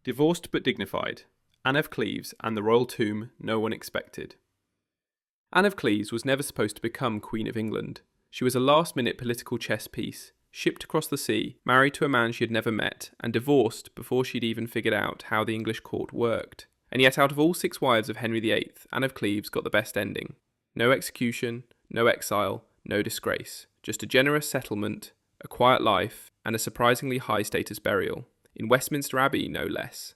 Divorced but dignified, Anne of Cleves and the royal tomb no one expected. Anne of Cleves was never supposed to become Queen of England. She was a last-minute political chess piece, shipped across the sea, married to a man she had never met, and divorced before she'd even figured out how the English court worked. And yet out of all 6 wives of Henry VIII, Anne of Cleves got the best ending. No execution, no exile, no disgrace. Just a generous settlement, a quiet life, and a surprisingly high-status burial. In Westminster Abbey, no less.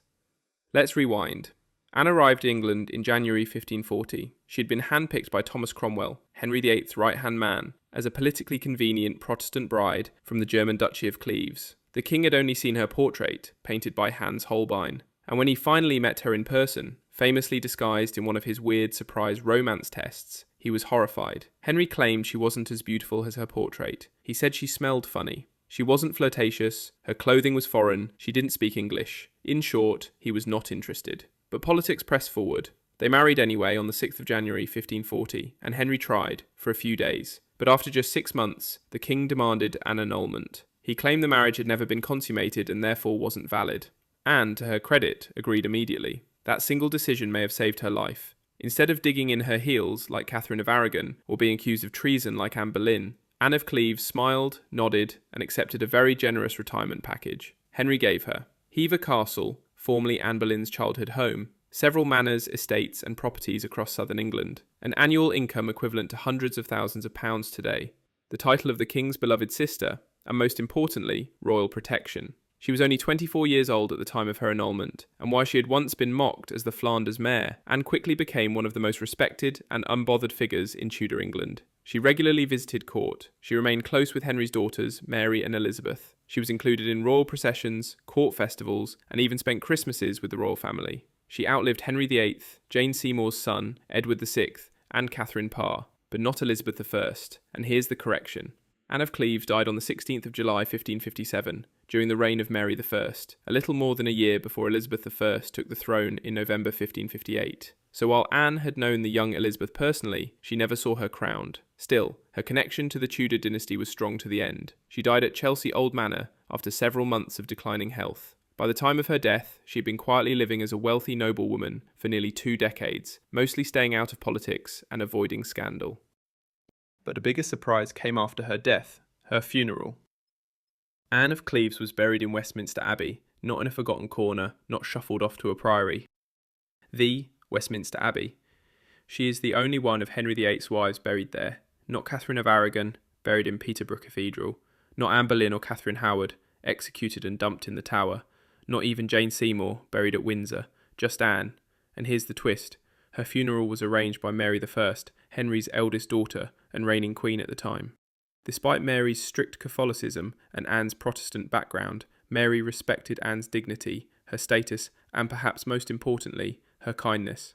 Let's rewind. Anne arrived in England in January 1540. She had been handpicked by Thomas Cromwell, Henry VIII's right-hand man, as a politically convenient Protestant bride from the German Duchy of Cleves. The king had only seen her portrait, painted by Hans Holbein, and when he finally met her in person, famously disguised in one of his weird surprise romance tests, he was horrified. Henry claimed she wasn't as beautiful as her portrait. He said she smelled funny. She wasn't flirtatious, her clothing was foreign, she didn't speak English. In short, he was not interested. But politics pressed forward. They married anyway on the 6th of January 1540, and Henry tried, for a few days. But after just 6 months, the king demanded an annulment. He claimed the marriage had never been consummated and therefore wasn't valid. Anne, to her credit, agreed immediately. That single decision may have saved her life. Instead of digging in her heels like Catherine of Aragon, or being accused of treason like Anne Boleyn, Anne of Cleves smiled, nodded, and accepted a very generous retirement package. Henry gave her Hever Castle, formerly Anne Boleyn's childhood home, several manors, estates, and properties across southern England, an annual income equivalent to hundreds of thousands of pounds today, the title of the king's beloved sister, and most importantly, royal protection. She was only 24 years old at the time of her annulment, and while she had once been mocked as the Flanders mare, Anne quickly became one of the most respected and unbothered figures in Tudor England. She regularly visited court. She remained close with Henry's daughters, Mary and Elizabeth. She was included in royal processions, court festivals, and even spent Christmases with the royal family. She outlived Henry VIII, Jane Seymour's son, Edward VI, and Catherine Parr, but not Elizabeth I, and here's the correction. Anne of Cleves died on the 16th of July 1557, during the reign of Mary I, a little more than a year before Elizabeth I took the throne in November 1558. So while Anne had known the young Elizabeth personally, she never saw her crowned. Still, her connection to the Tudor dynasty was strong to the end. She died at Chelsea Old Manor after several months of declining health. By the time of her death, she had been quietly living as a wealthy noblewoman for nearly 2 decades, mostly staying out of politics and avoiding scandal. But a bigger surprise came after her death, her funeral. Anne of Cleves was buried in Westminster Abbey, not in a forgotten corner, not shuffled off to a priory. The Westminster Abbey. She is the only one of Henry VIII's wives buried there, not Catherine of Aragon, buried in Peterborough Cathedral, not Anne Boleyn or Catherine Howard, executed and dumped in the Tower, not even Jane Seymour, buried at Windsor, just Anne. And here's the twist. Her funeral was arranged by Mary I, Henry's eldest daughter and reigning queen at the time. Despite Mary's strict Catholicism and Anne's Protestant background, Mary respected Anne's dignity, her status, and perhaps most importantly, her kindness.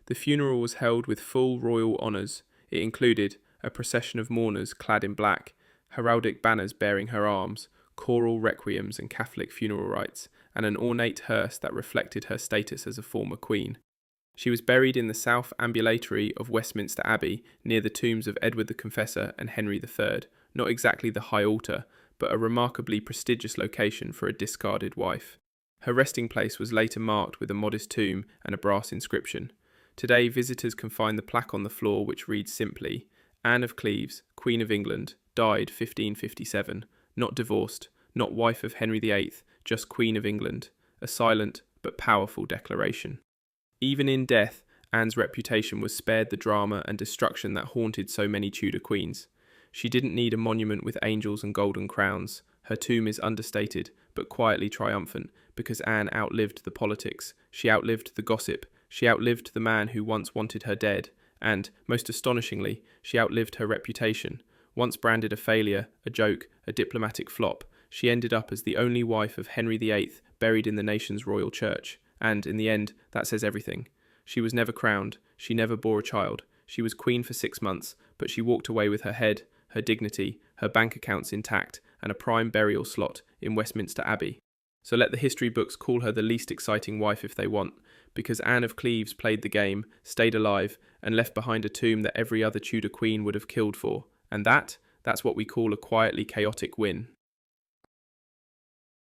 The funeral was held with full royal honours. It included a procession of mourners clad in black, heraldic banners bearing her arms, choral requiems and Catholic funeral rites, and an ornate hearse that reflected her status as a former queen. She was buried in the South Ambulatory of Westminster Abbey, near the tombs of Edward the Confessor and Henry III, not exactly the high altar, but a remarkably prestigious location for a discarded wife. Her resting place was later marked with a modest tomb and a brass inscription. Today, visitors can find the plaque on the floor which reads simply, Anne of Cleves, Queen of England, died 1557, not divorced, not wife of Henry VIII, just Queen of England, a silent but powerful declaration. Even in death, Anne's reputation was spared the drama and destruction that haunted so many Tudor queens. She didn't need a monument with angels and golden crowns. Her tomb is understated, but quietly triumphant, because Anne outlived the politics, she outlived the gossip, she outlived the man who once wanted her dead, and, most astonishingly, she outlived her reputation. Once branded a failure, a joke, a diplomatic flop, she ended up as the only wife of Henry VIII buried in the nation's royal church. And, in the end, that says everything. She was never crowned, she never bore a child, she was queen for 6 months, but she walked away with her head, her dignity, her bank accounts intact, and a prime burial slot in Westminster Abbey. So let the history books call her the least exciting wife if they want, because Anne of Cleves played the game, stayed alive, and left behind a tomb that every other Tudor queen would have killed for. And that's what we call a quietly chaotic win.